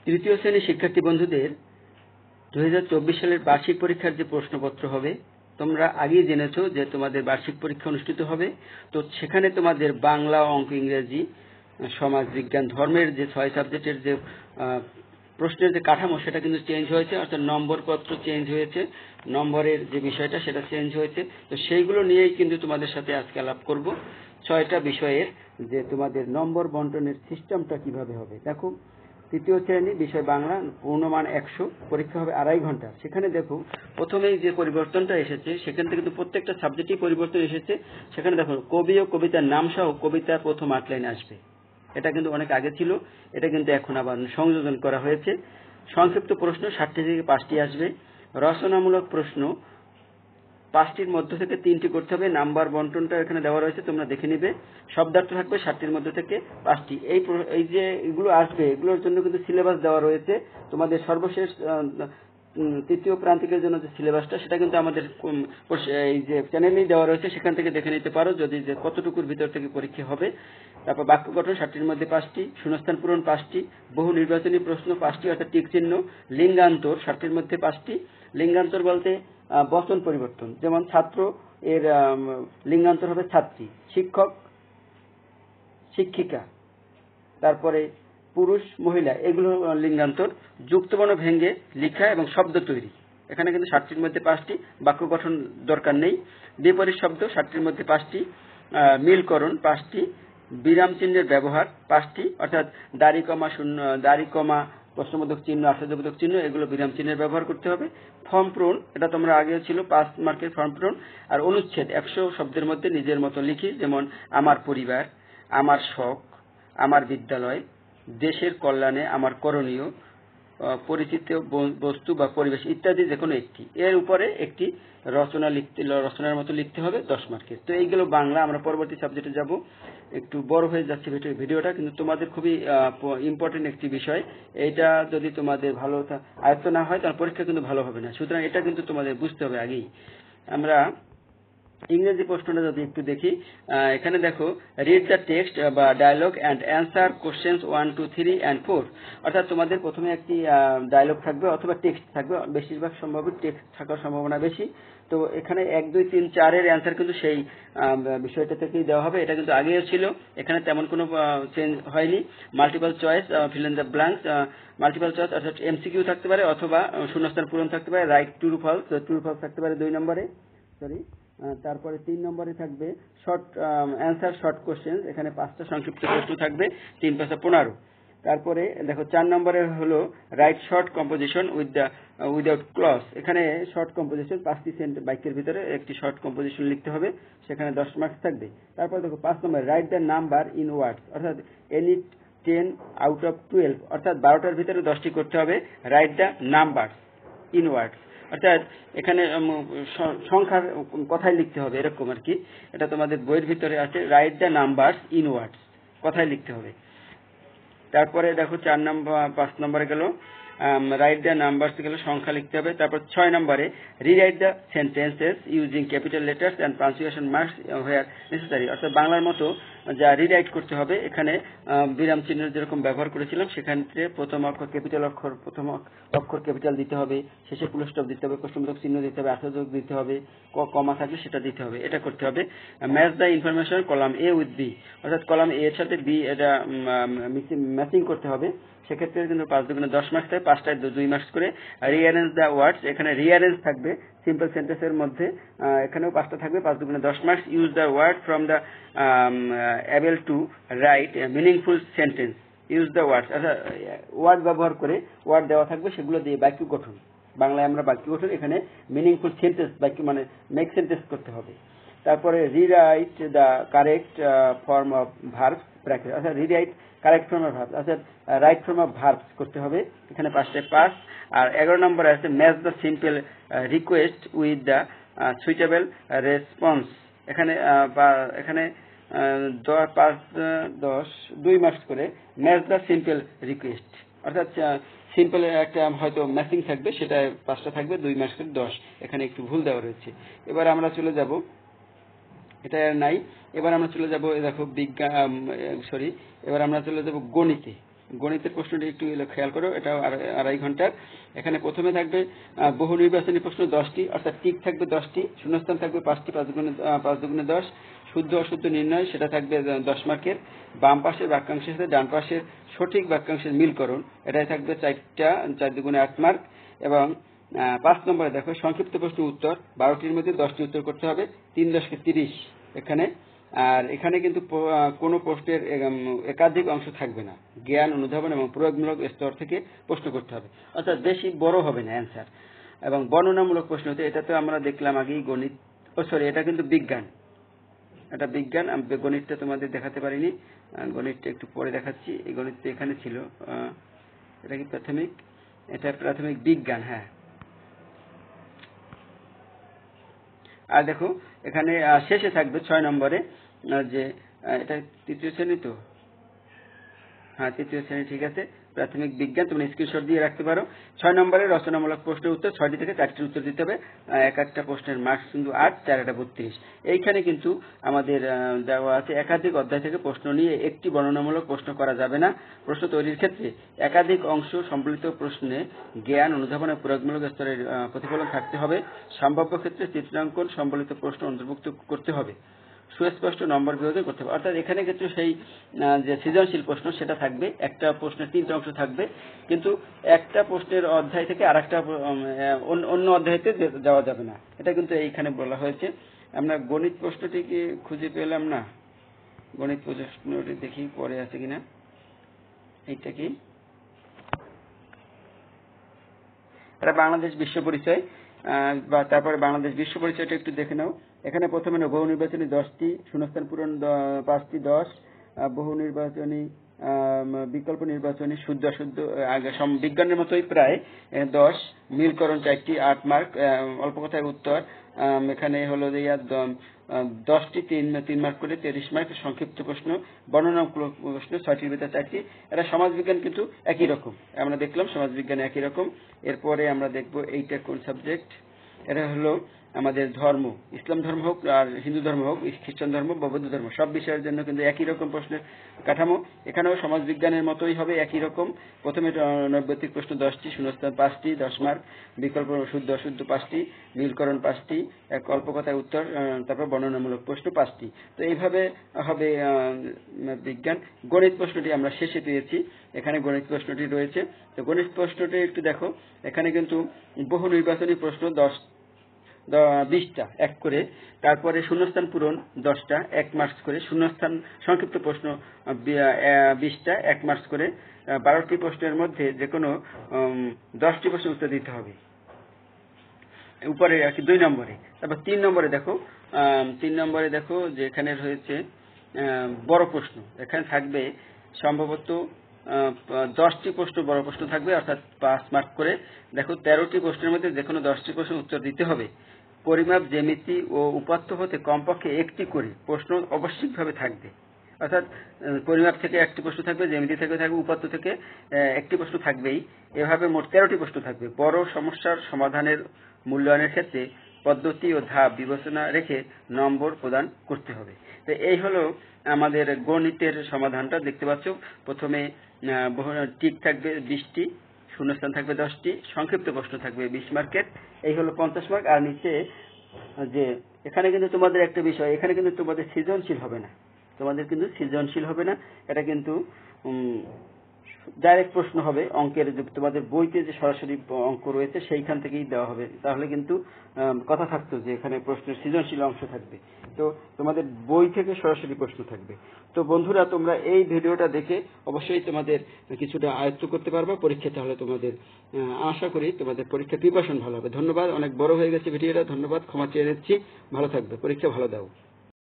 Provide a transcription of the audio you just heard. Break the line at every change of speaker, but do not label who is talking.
তৃতীয় শ্রেণীর শিক্ষার্থী বন্ধুদের 2024 সালের বার্ষিক পরীক্ষার যে প্রশ্নপত্র হবে, তোমরা আগেই জেনেছো যে তোমাদের বার্ষিক পরীক্ষা অনুষ্ঠিত হবে। তো সেখানে তোমাদের বাংলা, অঙ্ক, ইংরেজি, সমাজ বিজ্ঞান, ধর্মের যে 6 সাবজেক্টের যে প্রশ্নের যে কাঠামো সেটা কিন্তু চেঞ্জ হয়েছে, অর্থাৎ নম্বরপত্র চেঞ্জ হয়েছে, নম্বরের যে বিষয়টা সেটা চেঞ্জ হয়েছে। তো সেইগুলো নিয়েই কিন্তু তোমাদের সাথে আজকে আলাপ করব, 6টা বিষয়ের যে তোমাদের নম্বর বন্টনের সিস্টেমটা কিভাবে হবে। দেখো, তৃতীয় শ্রেণী বিষয় বাংলা, পূর্ণমান 100, পরীক্ষা হবে 2.5 ঘন্টা। সেখানে দেখো প্রথমেই যে পরিবর্তনটা এসেছে সেখান থেকে কিন্তু প্রত্যেকটা সাবজেক্টই পরিবর্তন এসেছে। সেখানে দেখো কবি ও কবিতার নাম সহ কবিতার প্রথম 8 লাইন আসবে। এটা কিন্তু অনেক আগে ছিল, এটা কিন্তু এখন আবার সংযোজন করা হয়েছে। সংক্ষিপ্ত প্রশ্ন 60 থেকে 5টি আসবে। রচনামূলক প্রশ্ন 5টির মধ্য থেকে 3টি করতে হবে। নাম্বার বন্টনটা এখানে দেওয়া রয়েছে, তোমরা দেখে নিবে। শব্দার্থ থাকবে 60টির মধ্যে থেকে 5টি। এই যে এগুলো আসবে, এগুলোর জন্য কিন্তু সিলেবাস দেওয়া রয়েছে। তোমাদের সর্বশেষ তৃতীয় প্রান্তিকের জন্য যে সিলেবাসটা সেটা কিন্তু আমাদের এই যে চ্যানেলেই দেওয়া রয়েছে, সেখান থেকে দেখে নিতে পারো যদি যে কতটুকুর ভিতর থেকে পরীক্ষা হবে। তারপর বাক্য গঠন 60টির মধ্যে 5টি, শূন্যস্থান পূরণ 5টি, বহু নির্বাচনী প্রশ্ন 5টি অর্থাৎ টিক চিহ্ন, লিঙ্গান্তর 60টির মধ্যে 5টি। লিঙ্গান্তর বলতে বচন পরিবর্তন, যেমন ছাত্র এর লিঙ্গান্তর হবে ছাত্রী, শিক্ষক শিক্ষিকা, তারপরে পুরুষ মহিলা, এগুলো লিঙ্গান্তর। যুক্তবর্ণ ভেঙে লেখা এবং শব্দ তৈরি, এখানে কিন্তু 60টির মধ্যে 5টি। বাক্য গঠন দরকার নেই। বিপরীত শব্দ 60টির মধ্যে 5টি, মিলকরণ 5টি, বিরাম চিহ্নের ব্যবহার 5টি, অর্থাৎ দাড়ি কমা শূন্য, দাড়ি কমা প্রশ্নবোধক চিহ্ন, আশ্চর্যবোধক চিহ্ন, এগুলো বিরাম চিহ্নের ব্যবহার করতে হবে। ফর্ম পূরণ, এটা তোমরা আগেও ছিল 5 মার্কের ফর্ম পূরণ। আর অনুচ্ছেদ 100 শব্দের মধ্যে নিজের মতো লিখি, যেমন আমার পরিবার, আমার শখ, আমার বিদ্যালয়, দেশের কল্যাণে আমার করণীয়, পরিচিত বস্তু বা পরিবেশ ইত্যাদি যে কোনো একটি। এর উপরে একটি রচনার মতো লিখতে হবে 10 মার্কের। তো এইগুলো বাংলা। আমরা পরবর্তী সাবজেক্টে যাব। একটু বড় হয়ে যাচ্ছে ভিডিওটা, কিন্তু তোমাদের খুবই ইম্পর্টেন্ট একটি বিষয়। এইটা যদি তোমাদের ভালো আয়ত্ত না হয় তাহলে পরীক্ষা কিন্তু ভালো হবে না। সুতরাং এটা কিন্তু তোমাদের বুঝতে হবে আগেই। আমরা ইংরেজি প্রশ্নটা যদি একটু দেখি, এখানে দেখো রিড দ্য টেক্সট বা dialogue and answer questions 1, 2, 3 and 4। অর্থাৎ তোমাদের প্রথমে একটি ডায়লগ থাকবে অথবা টেক্সট থাকবে, বেশিরভাগ সম্ভাব্য টেক্সট থাকার সম্ভাবনা বেশি। তো এখানে 1, 2, 3, 4 এর অ্যান্সার কিন্তু সেই বিষয়টা থেকেই দেওয়া হবে। এটা কিন্তু আগেও ছিল, এখানে তেমন কোনো চেঞ্জ হয়নি। Multiple choice, fill in the blanks, multiple choice অর্থাৎ এমসিকিউ থাকতে পারে অথবা শূন্যস্থান পূরণ থাকতে পারে। Write true false, true false থাকতে পারে 2 নম্বরে, তারপরে 3 নম্বরে থাকবে শর্ট অ্যান্সার শর্ট কোশ্চেন, এখানে 5টা সংক্ষিপ্ত প্রশ্ন থাকবে, 3 × 5 = 15। তারপরে দেখো 4 নম্বরে হলো write short composition without clues. এখানে শর্ট কম্পোজিশন 5টি বাক্যের ভিতরে একটি শর্ট কম্পোজিশন লিখতে হবে, সেখানে 10 মার্কস থাকবে। তারপর দেখো 5 নম্বরে write the number in words, অর্থাৎ এনি 10 out of 12, অর্থাৎ 12টার ভিতরে 10টি করতে হবে। Write the number in words, অর্থাৎ এখানে সংখ্যার কথাই লিখতে হবে, এরকম আর কি। এটা তোমাদের বইয়ের ভিতরে আছে, write the numbers in words, কথাই লিখতে হবে। তারপরে দেখো 5 নম্বরে গেল রাইট দ্য নাম্বারস, গেল সংখ্যা লিখতে হবে। তারপর 6 নম্বরে rewrite the sentences using capital letters and punctuation marks where necessary, অর্থাৎ বাংলার মতো যা রিরাইট করতে হবে। এখানে বিরাম চিহ্ন যেরকম ব্যবহার করেছিলাম, সেখান থেকে প্রথম অক্ষর ক্যাপিটাল অক্ষর, প্রথম অক্ষর ক্যাপিটাল দিতে হবে, শেষে ফুল স্টপ দিতে হবে, প্রশ্নবোধক চিহ্ন দিতে হবে, আশ্চর্যবোধক দিতে হবে, কমা থাকলে সেটা দিতে হবে, এটা করতে হবে। Match the information column A with B, অর্থাৎ কলাম এ এর সাথে বি এটা ম্যাচিং করতে হবে। সেক্ষেত্রে কিন্তু 5 × 10 মার্কস থাকে, 5টায় 2 মার্কস করে। রিঅ্যারেঞ্জ দ্য ওয়ার্ডস, এখানে রিঅ্যারেঞ্জ থাকবে সিম্পল সেন্টেন্সের মধ্যে, এখানেও 5টা থাকবে, 5 × 10 marks. Use the word from the table to write meaningful sentence, use the words, অর্থাৎ ওয়ার্ড ব্যবহার করে, ওয়ার্ড দেওয়া থাকবে, সেগুলো দিয়ে বাক্য গঠন, বাংলায় আমরা বাক্য গঠন, এখানে মিনিংফুল সেন্টেন্স, বাক্য মানে মেক সেন্টেন্স করতে হবে। তারপরে rewrite the correct form of verbs bracket, অর্থাৎ rewrite correct form of verbs, অর্থাৎ রাইট ফর্ম অফ ভার্বস করতে হবে। এখানে 5টায় 5। আর 11 নম্বরে আছে match the simple request with the suitable response, এখানে 5, 10, 2 মার্কস করে। ম্যাচ দ্য সিম্পল রিকোয়েস্ট, অর্থাৎ সিম্পল একটা হয়তো ম্যাচিং থাকবে, সেটা 5টা থাকবে, 2 মার্কস করে 10, এখানে একটু ভুল দেওয়া রয়েছে। এবার আমরা চলে যাব, এটা আর নাই। এবার আমরা চলে যাব, দেখো এবার আমরা চলে যাব গণিতে। গণিতের প্রশ্নটি একটু খেয়াল করো, এটা আড়াই ঘন্টার। এখানে প্রথমে থাকবে বহু নির্বাচনী প্রশ্ন 10টি, অর্থাৎ টিক থাকবে 10টি, শূন্যস্থান থাকবে 5টি, 5 দুগুণে 10, শুদ্ধ অশুদ্ধ নির্ণয় সেটা থাকবে 10 মার্কের, বাম পাশের বাক্যাংশের সাথে ডান পাশের সঠিক বাক্যাংশের মিলকরণ এটাই থাকবে 4টা, 4 দুগুণে 8 মার্ক। এবং 5 নম্বরে দেখো সংক্ষিপ্ত প্রশ্ন উত্তর 12টির মধ্যে 10টি উত্তর করতে হবে, 3 10 30 এখানে। আর এখানে কিন্তু কোনো প্রশ্নের একাধিক অংশ থাকবে না, জ্ঞান, অনুধাবন এবং প্রয়োগমূলক স্তর থেকে প্রশ্ন করতে হবে, অর্থাৎ বেশি বড় হবে না অ্যান্সার। এবং বর্ণনামূলক প্রশ্ন হতে, এটা তো আমরা দেখলাম আগেই গণিত, এটা কিন্তু বিজ্ঞান, এটা বিজ্ঞান। আমি গণিতটা তোমাদের দেখাতে পারিনি, গণিতটা একটু পরে দেখাচ্ছি। এই গণিতটা এখানে ছিল, এটা কি প্রাথমিক, এটা প্রাথমিক বিজ্ঞান। হ্যাঁ, আর দেখো এখানে শেষে থাকবে 6 নম্বরে যে এটা তৃতীয় শ্রেণী, তো হ্যাঁ তৃতীয় শ্রেণী, ঠিক আছে, প্রাথমিক বিজ্ঞান, তুমি স্ক্রিনশট দিয়ে রাখতে পারো। 6 নম্বরে রচনামূলক প্রশ্নের উত্তর 6টি থেকে 4টির উত্তর দিতে হবে, এক একটা প্রশ্নের মার্কস কিন্তু 8, 4 32। এইখানে কিন্তু আমাদের দেওয়া আছে একাধিক অধ্যায় থেকে প্রশ্ন নিয়ে একটি বর্ণনামূলক প্রশ্ন করা যাবে না। প্রশ্ন তৈরির ক্ষেত্রে একাধিক অংশ সম্বলিত প্রশ্নে জ্ঞান, অনুধাবন ও প্রয়োগমূলক স্তরের প্রতিফলন থাকতে হবে। সম্ভাব্য ক্ষেত্রে চিত্রাঙ্কন সম্বলিত প্রশ্ন অন্তর্ভুক্ত করতে হবে, সুস্পষ্ট নম্বর বিভাজন করতে হবে। অর্থাৎ এখানে কিন্তু সেই যে সৃজনশীল প্রশ্ন সেটা থাকবে, একটা প্রশ্নের 3টা অংশ থাকবে, কিন্তু একটা প্রশ্নের অধ্যায় থেকে আরেকটা অন্য অধ্যায়তে যাওয়া যাবে না, এটা কিন্তু এইখানে বলা হয়েছে। আমরা গণিত প্রশ্নটিকে খুঁজে পেলাম না, গণিত প্রশ্নটি দেখি পরে আছে কিনা। এইটা কি, এটা বাংলাদেশ বিশ্ব পরিচয়, বা তারপরে বাংলাদেশ বিশ্ব পরিচয়টা একটু দেখে নাও। এখানে প্রথমে বহু নির্বাচনী 10টি, শূন্যস্থান পূরণ 5টি, 10 বহু নির্বাচনী, বিকল্প নির্বাচনী, শুদ্ধ অশুদ্ধ বিজ্ঞানের মতোই প্রায় 10, মিলকরণ 4টি, 8 মার্ক, অল্প কথায় উত্তর এখানে হলো 10টি, 3 মার্ক করে 30 মার্ক, সংক্ষিপ্ত প্রশ্ন, বর্ণনামূলক প্রশ্ন 6টির ভিতরে 4টি। এটা সমাজবিজ্ঞান কিন্তু একই রকম, আমরা দেখলাম সমাজবিজ্ঞান একই রকম। এরপরে আমরা দেখব এইটা কোন সাবজেক্ট, এটা হলো আমাদের ধর্ম, ইসলাম ধর্ম হোক আর হিন্দু ধর্ম হোক, খ্রিস্টান ধর্ম বা বৌদ্ধ ধর্ম, সব বিষয়ের জন্য কিন্তু একই রকম প্রশ্নের কাঠামো। এখানেও সমাজবিজ্ঞানের মতোই হবে, একই রকম। প্রথমে নৈর্ব্যক্তিক প্রশ্ন 10টি, শূন্যস্থান 5টি, 10 মার্ক, বিকল্প শুদ্ধ অশুদ্ধ 5টি, মিলকরণ 5টি, অল্প কথায় উত্তর, তারপর বর্ণনামূলক প্রশ্ন 5টি। তো এইভাবে হবে বিজ্ঞান। গণিত প্রশ্নটি আমরা শেষে পেয়েছি, এখানে গণিত প্রশ্নটি রয়েছে। তো গণিত প্রশ্নটি একটু দেখো, এখানে কিন্তু বহু নির্বাচনী প্রশ্ন 20টা 1 করে, তারপরে শূন্যস্থান পূরণ 10টা 1 মার্কস করে, শূন্যস্থান সংক্ষিপ্ত প্রশ্ন 20টা 1 মার্কস করে, 12টি প্রশ্নের মধ্যে যে কোনো 10টি প্রশ্ন উত্তর দিতে হবে, উপরে আর কি 2 নম্বরে। তারপর 3 নম্বরে দেখো যে এখানে রয়েছে বড় প্রশ্ন, এখানে থাকবে সম্ভবত 10টি প্রশ্ন বড় প্রশ্ন থাকবে, অর্থাৎ 5 মার্ক করে। দেখো 13টি প্রশ্নের মধ্যে যে কোনো 10টি প্রশ্ন উত্তর দিতে হবে। পরিমাপ, জ্যামিতি ও উপাত্ত হতে কমপক্ষে একটি করে প্রশ্ন অবশ্যইভাবে থাকবে, অর্থাৎ পরিমাপ থেকে একটি প্রশ্ন থাকবে, জ্যামিতি থেকে থাকবে, উপাত্ত থেকে একটি প্রশ্ন থাকবেই। এভাবে মোট 13টি প্রশ্ন থাকবে। বড় সমস্যার সমাধানের মূল্যায়নের ক্ষেত্রে পদ্ধতি ও ধাপ বিবেচনা রেখে নম্বর প্রদান করতে হবে। তো এই হলো আমাদের গণিতের সমাধানটা, দেখতে পাচ্ছ। প্রথমে টিক থাকবে 20টি, শূন্যস্থান থাকবে 10টি, সংক্ষিপ্ত প্রশ্ন থাকবে 20 মার্কের, এই হলো 50 মার্ক। আর নিচে যে এখানে কিন্তু তোমাদের একটা বিষয়, এখানে কিন্তু তোমাদের সৃজনশীল হবে না, এটা কিন্তু ডাইরেক্ট প্রশ্ন হবে অঙ্কের, তোমাদের বইতে যে সরাসরি অঙ্ক রয়েছে সেইখান থেকেই দেওয়া হবে। তাহলে কিন্তু কথা থাকতো যে এখানে প্রশ্নের সৃজনশীল অংশ থাকবে, তো তোমাদের বই থেকে সরাসরি প্রশ্ন থাকবে। তো বন্ধুরা, তোমরা এই ভিডিওটা দেখে অবশ্যই তোমাদের কিছুটা আয়ত্ত করতে পারবে পরীক্ষা, তাহলে তোমাদের আশা করি তোমাদের পরীক্ষা প্রিপারেশন ভালো হবে। ধন্যবাদ, অনেক বড় হয়ে গেছে ভিডিওটা, ধন্যবাদ, ক্ষমা চেয়ে নিচ্ছি, ভালো থাকবে, পরীক্ষা ভালো দাও।